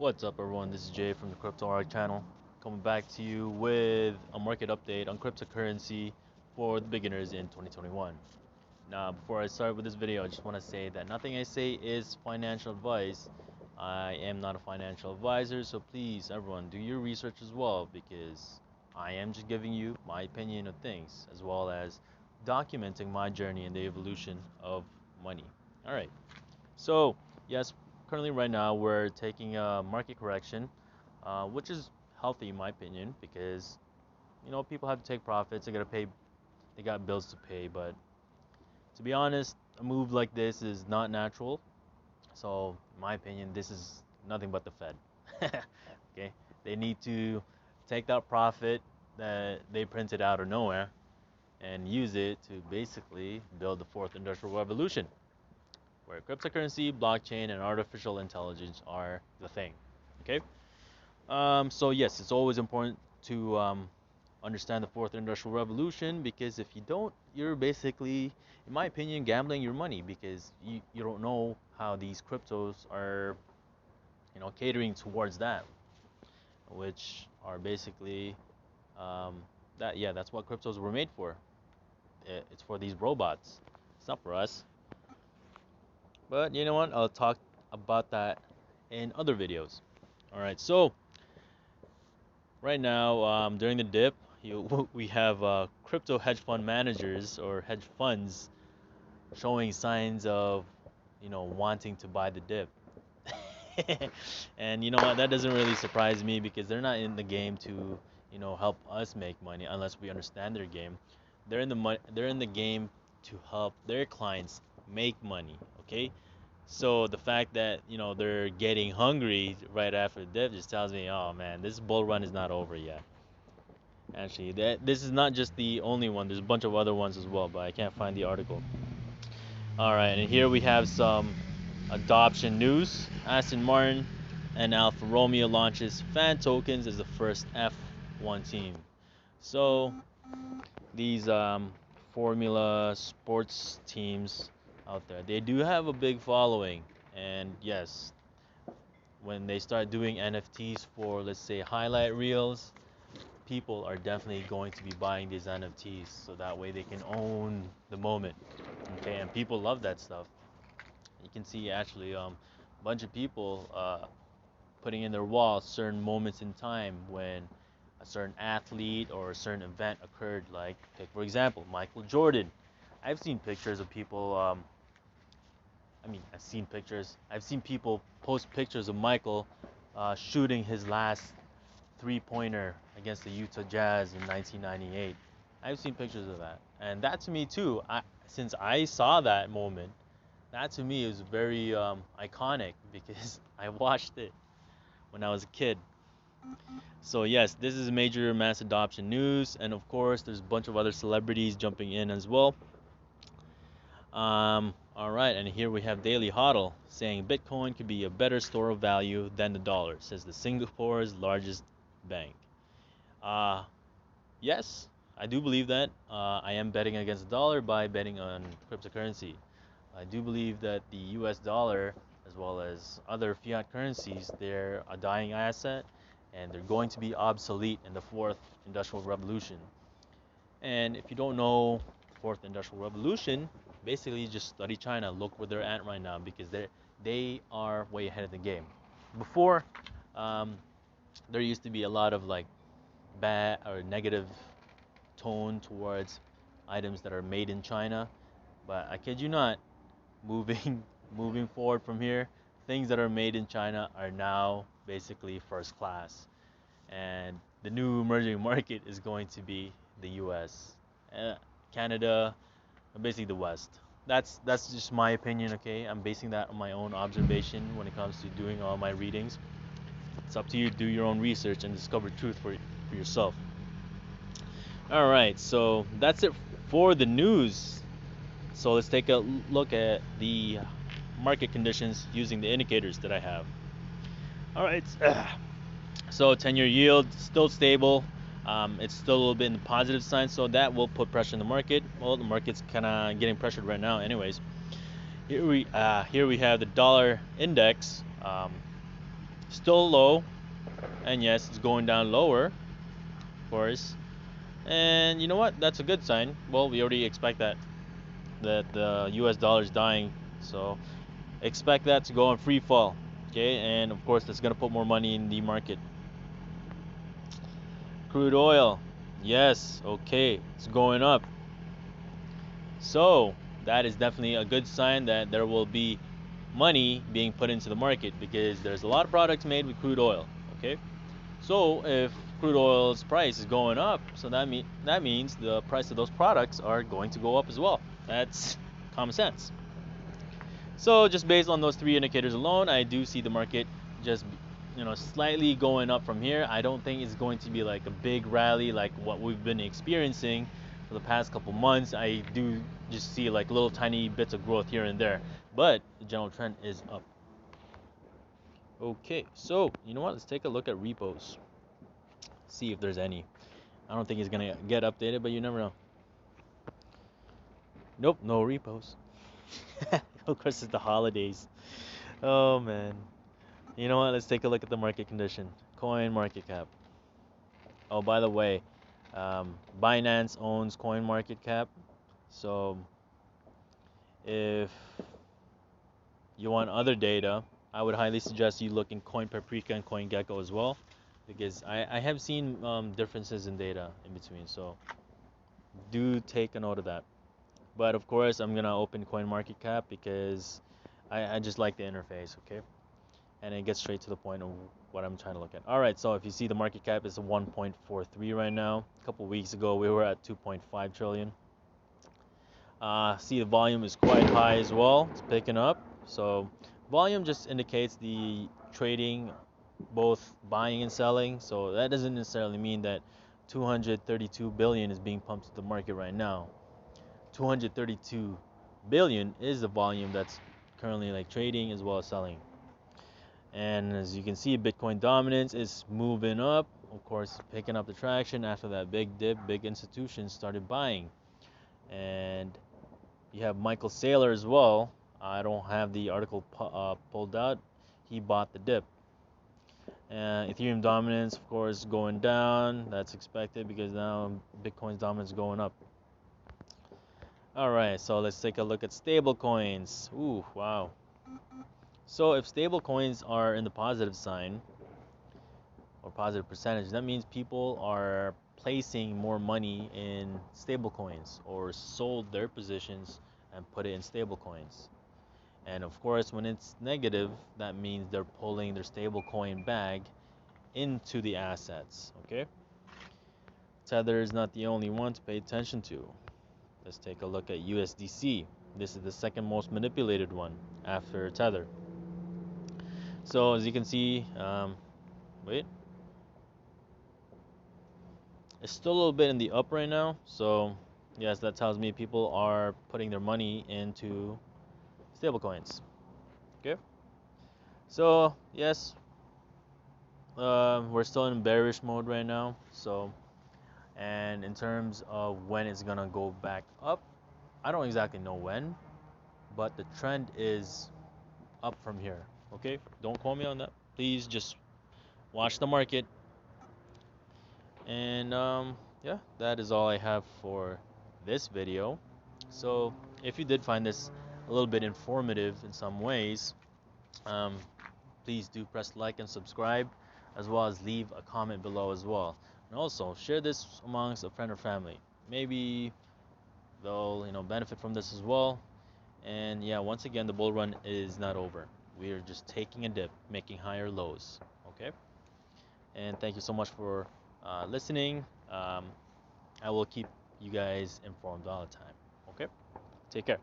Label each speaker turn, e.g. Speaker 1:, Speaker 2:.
Speaker 1: What's up, everyone? This is Jay from the Crypto Arc channel, coming back to you with a market update on cryptocurrency for the beginners in 2021. Now, before I start with this video, I just want to say that nothing I say is financial advice. I am not a financial advisor, so please, everyone, do your research as well, because I am just giving you my opinion of things, as well as documenting my journey in the evolution of money. All right. So, yes, currently right now we're taking a market correction, which is healthy in my opinion because people have to take profits. They gotta pay. They got bills to pay. But to be honest, a move like this is not natural. So, in my opinion, this is nothing but the Fed. Okay, they need to take that profit that they printed out of nowhere and use it to basically build the fourth industrial revolution, where cryptocurrency, blockchain, and artificial intelligence are the thing. Okay. So yes, it's always important to understand the fourth industrial revolution because if you don't, you're basically, in my opinion, gambling your money because you don't know how these cryptos are, catering towards that, which are basically um, that's what cryptos were made for. It's for these robots. It's not for us. But you know what? I'll talk about that in other videos. All right. So right now, during the dip, we have crypto hedge fund managers or hedge funds showing signs of, wanting to buy the dip. And you know what? That doesn't really surprise me because they're not in the game to, help us make money unless we understand their game. They're in the game to help their clients make money. Okay. So the fact that they're getting hungry right after the dip just tells me, oh man, this bull run is not over yet. Actually, this is not just the only one. There's a bunch of other ones as well, but I can't find the article. All right, and here we have some adoption news. Aston Martin and Alfa Romeo launches fan tokens as the first F1 team. So these Formula sports teams out there, they do have a big following, and yes, when they start doing NFTs for, let's say, highlight reels, people are definitely going to be buying these NFTs so that way they can own the moment. Okay, and people love that stuff. You can see actually a bunch of people putting in their walls certain moments in time when a certain athlete or a certain event occurred. Like, take for example, Michael Jordan. I've seen pictures of people. I've seen pictures. I've seen people post pictures of Michael shooting his last three-pointer against the Utah Jazz in 1998. I've seen pictures of that, and that to me too. Since I saw that moment, that to me is very iconic because I watched it when I was a kid. So yes, this is major mass adoption news, and of course, there's a bunch of other celebrities jumping in as well. All right, and here we have Daily Hodl saying Bitcoin could be a better store of value than the dollar, says the Singapore's largest bank. Uh, yes, I do believe that. I am betting against the dollar by betting on cryptocurrency. I do believe that the US dollar, as well as other fiat currencies, they're a dying asset and they're going to be obsolete in the fourth industrial revolution. And if you don't know the fourth industrial revolution, basically just study China. Look where they're at right now because they are way ahead of the game. Before, um, there used to be a lot of like bad or negative tone towards items that are made in China, but I kid you not, moving moving forward from here, things that are made in China are now basically first class, and the new emerging market is going to be the U.S., Canada, basically the West. That's just my opinion. Okay, I'm basing that on my own observation when it comes to doing all my readings. It's up to you to do your own research and discover truth for yourself. All right, so that's it for the news. So let's take a look at the market conditions using the indicators that I have. All right, so 10-year yield still stable. It's still a little bit in the positive sign, so that will put pressure in the market. Well, the market's kind of getting pressured right now, anyways. Here we have the dollar index. Still low, and yes, it's going down lower, of course. And you know what? That's a good sign. Well, we already expect that the U.S. dollar is dying, so expect that to go on free fall. Okay, and of course that's gonna put more money in the market. Crude oil, yes, okay, it's going up. So that is definitely a good sign that there will be money being put into the market because there's a lot of products made with crude oil. Okay, so if crude oil's price is going up, so that means the price of those products are going to go up as well. That's common sense. So just based on those three indicators alone, I do see the market just slightly going up from here. I don't think it's going to be like a big rally like what we've been experiencing for the past couple months. I do just see like little tiny bits of growth here and there, but the general trend is up. Okay, so you know what? Let's take a look at repos. See if there's any. I don't think it's gonna get updated, but you never know. Nope, no repos. Of course, it's the holidays. Oh man. You know what? Let's take a look at the market condition. Coin market cap. Oh, by the way, Binance owns Coin market cap. So if you want other data, I would highly suggest you look in Coin Paprika and CoinGecko as well, because I have seen differences in data in between. So do take a note of that. But of course, I'm gonna open Coin market cap because I just like the interface. Okay. And it gets straight to the point of what I'm trying to look at. All right, so if you see the market cap is 1.43 right now. A couple weeks ago, we were at 2.5 trillion. See the volume is quite high as well. It's picking up. So volume just indicates the trading, both buying and selling. So that doesn't necessarily mean that 232 billion is being pumped to the market right now. 232 billion is the volume that's currently like trading as well as selling. And as you can see, Bitcoin dominance is moving up. Of course, picking up the traction after that big dip. Big institutions started buying. And you have Michael Saylor as well. I don't have the article pulled out. He bought the dip. Ethereum dominance, of course, going down. That's expected because now Bitcoin's dominance is going up. All right, so let's take a look at stable coins. Ooh, wow. So if stable coins are in the positive sign or positive percentage, that means people are placing more money in stable coins or sold their positions and put it in stable coins. And of course, when it's negative, that means they're pulling their stable coin bag into the assets. Okay? Tether is not the only one to pay attention to. Let's take a look at USDC. This is the second most manipulated one after Tether. So as you can see, wait, it's still a little bit in the up right now. So yes, that tells me people are putting their money into stablecoins. Okay. So yes, we're still in bearish mode right now. So, and in terms of when it's gonna go back up, I don't exactly know when, but the trend is up from here. Okay, don't quote me on that. Please just watch the market. And yeah, that is all I have for this video. So if you did find this a little bit informative in some ways, um, please do press like and subscribe, as well as leave a comment below as well. And also share this amongst a friend or family. Maybe they'll benefit from this as well. And yeah, once again, the bull run is not over. We are just taking a dip, making higher lows. Okay. And thank you so much for listening. I will keep you guys informed all the time. Okay? Take care.